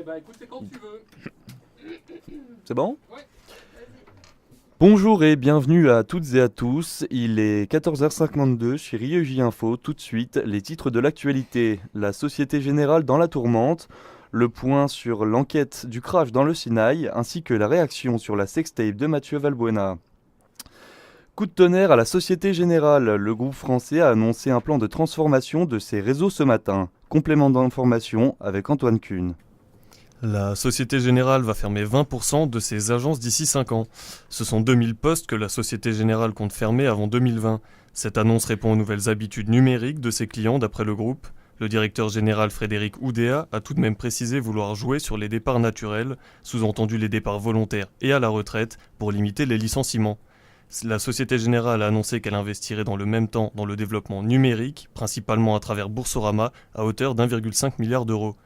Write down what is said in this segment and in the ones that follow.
Écoute, c'est quand tu veux. C'est bon ? Ouais. Bonjour et bienvenue à toutes et à tous. Il est 14h52 chez Rieuje Info. Tout de suite, les titres de l'actualité. La Société Générale dans la tourmente, le point sur l'enquête du crash dans le Sinaï, ainsi que la réaction sur la sextape de Mathieu Valbuena. Coup de tonnerre à la Société Générale. Le groupe français a annoncé un plan de transformation de ses réseaux ce matin. Complément d'information avec Antoine Kuhn. La Société Générale va fermer 20% de ses agences d'ici 5 ans. Ce sont 2000 postes que la Société Générale compte fermer avant 2020. Cette annonce répond aux nouvelles habitudes numériques de ses clients d'après le groupe. Le directeur général Frédéric Oudéa a tout de même précisé vouloir jouer sur les départs naturels, sous-entendu les départs volontaires et à la retraite, pour limiter les licenciements. La Société Générale a annoncé qu'elle investirait dans le même temps dans le développement numérique, principalement à travers Boursorama, à hauteur d'1,5 milliard d'euros.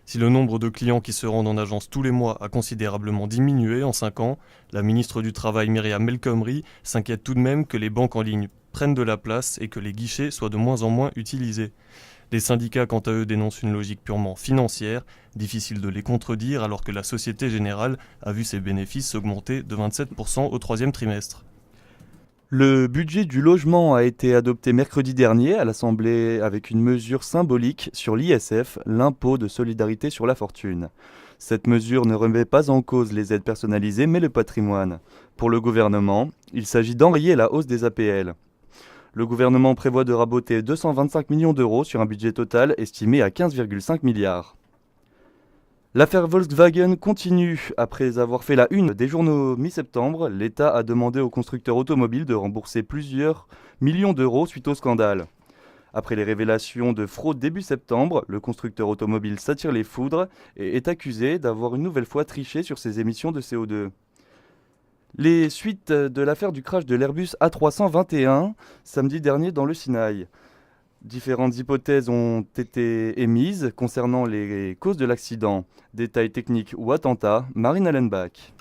Si le nombre de clients qui se rendent en agence tous les mois a considérablement diminué en 5 ans, la ministre du Travail Myriam El Khomri s'inquiète tout de même que les banques en ligne prennent de la place et que les guichets soient de moins en moins utilisés. Les syndicats, quant à eux, dénoncent une logique purement financière, difficile de les contredire alors que la Société Générale a vu ses bénéfices augmenter de 27% au troisième trimestre. Le budget du logement a été adopté mercredi dernier à l'Assemblée avec une mesure symbolique sur l'ISF, l'impôt de solidarité sur la fortune. Cette mesure ne remet pas en cause les aides personnalisées mais le patrimoine. Pour le gouvernement, il s'agit d'enrayer la hausse des APL. Le gouvernement prévoit de raboter 225 millions d'euros sur un budget total estimé à 15,5 milliards. L'affaire Volkswagen continue. Après avoir fait la une des journaux mi-septembre, l'État a demandé aux constructeurs automobiles de rembourser plusieurs millions d'euros suite au scandale. Après les révélations de fraude début septembre, le constructeur automobile s'attire les foudres et est accusé d'avoir une nouvelle fois triché sur ses émissions de CO2. Les suites de l'affaire du crash de l'Airbus A321 samedi dernier dans le Sinaï. Différentes hypothèses ont été émises concernant les causes de l'accident. Détails techniques ou attentats, Marine Allenbach.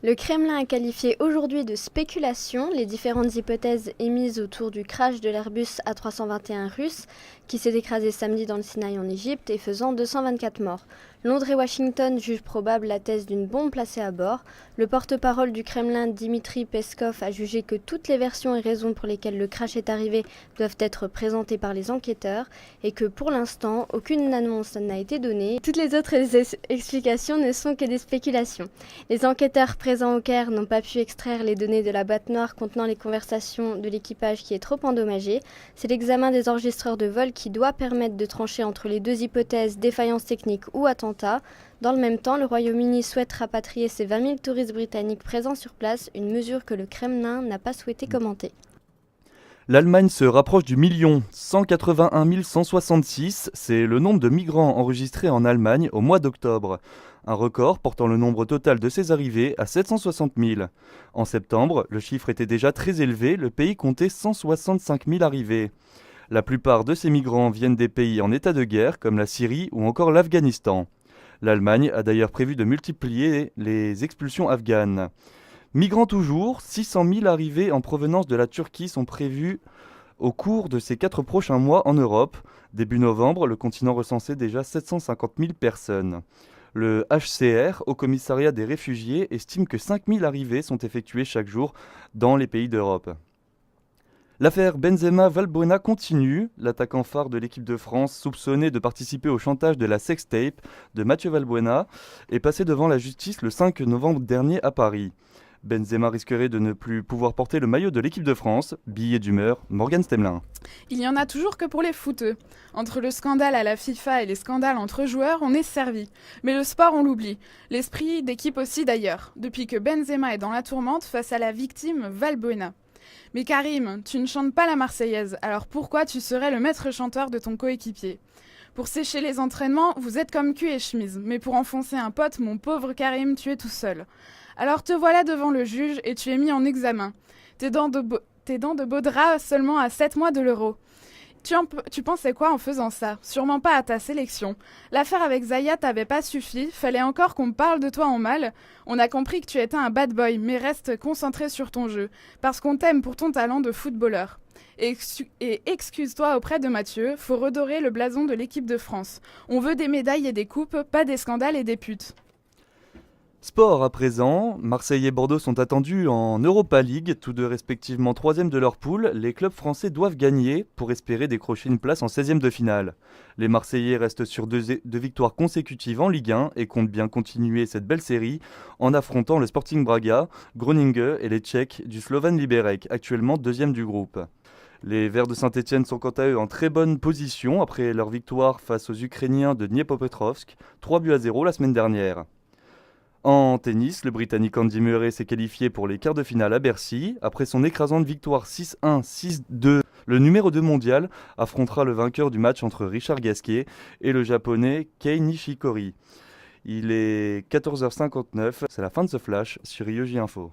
Le Kremlin a qualifié aujourd'hui de spéculation les différentes hypothèses émises autour du crash de l'Airbus A321 russe qui s'est écrasé samedi dans le Sinaï en Égypte et faisant 224 morts. Londres et Washington jugent probable la thèse d'une bombe placée à bord. Le porte-parole du Kremlin, Dmitri Peskov, a jugé que toutes les versions et raisons pour lesquelles le crash est arrivé doivent être présentées par les enquêteurs et que pour l'instant, aucune annonce n'a été donnée. Toutes les autres explications ne sont que des spéculations. Les enquêteurs présents au Caire n'ont pas pu extraire les données de la boîte noire contenant les conversations de l'équipage qui est trop endommagée. C'est l'examen des enregistreurs de vol qui doit permettre de trancher entre les deux hypothèses défaillance technique ou attentat. Dans le même temps, le Royaume-Uni souhaite rapatrier ses 20 000 touristes britanniques présents sur place, une mesure que le Kremlin n'a pas souhaité commenter. L'Allemagne se rapproche du million, 181 166, c'est le nombre de migrants enregistrés en Allemagne au mois d'octobre. Un record portant le nombre total de ces arrivées à 760 000. En septembre, le chiffre était déjà très élevé, le pays comptait 165 000 arrivées. La plupart de ces migrants viennent des pays en état de guerre comme la Syrie ou encore l'Afghanistan. L'Allemagne a d'ailleurs prévu de multiplier les expulsions afghanes. Migrants toujours, 600 000 arrivées en provenance de la Turquie sont prévues au cours de ces 4 prochains mois en Europe. Début novembre, le continent recensait déjà 750 000 personnes. Le HCR, Haut Commissariat des réfugiés, estime que 5 000 arrivées sont effectuées chaque jour dans les pays d'Europe. L'affaire Benzema-Valbuena continue. L'attaquant phare de l'équipe de France, soupçonné de participer au chantage de la sextape de Mathieu Valbuena, est passé devant la justice le 5 novembre dernier à Paris. Benzema risquerait de ne plus pouvoir porter le maillot de l'équipe de France. Billet d'humeur, Morgane Stemelin. Il y en a toujours que pour les footeux. Entre le scandale à la FIFA et les scandales entre joueurs, on est servi. Mais le sport, on l'oublie. L'esprit d'équipe aussi d'ailleurs, depuis que Benzema est dans la tourmente face à la victime Valbuena. Mais Karim, tu ne chantes pas la Marseillaise, alors pourquoi tu serais le maître chanteur de ton coéquipier ? Pour sécher les entraînements, vous êtes comme cul et chemise, mais pour enfoncer un pote, mon pauvre Karim, tu es tout seul. Alors te voilà devant le juge et tu es mis en examen. Tes dents de beau drap seulement à 7 mois de l'Euro. Tu pensais quoi en faisant ça ? Sûrement pas à ta sélection. L'affaire avec Zaya t'avait pas suffi, fallait encore qu'on parle de toi en mal. On a compris que tu étais un bad boy, mais reste concentré sur ton jeu, parce qu'on t'aime pour ton talent de footballeur. Et excuse-toi auprès de Mathieu, faut redorer le blason de l'équipe de France. On veut des médailles et des coupes, pas des scandales et des putes. Sport à présent, Marseille et Bordeaux sont attendus en Europa League, tous deux respectivement 3e de leur poule. Les clubs français doivent gagner pour espérer décrocher une place en 16e de finale. Les Marseillais restent sur deux victoires consécutives en Ligue 1 et comptent bien continuer cette belle série en affrontant le Sporting Braga, Groningen et les Tchèques du Slovan Liberec, actuellement 2e du groupe. Les Verts de Saint-Etienne sont quant à eux en très bonne position après leur victoire face aux Ukrainiens de Dniepropetrovsk, 3-0 la semaine dernière. En tennis, le Britannique Andy Murray s'est qualifié pour les quarts de finale à Bercy. Après son écrasante victoire 6-1, 6-2, le numéro 2 mondial affrontera le vainqueur du match entre Richard Gasquet et le japonais Kei Nishikori. Il est 14h59, c'est la fin de ce flash sur Yoji Info.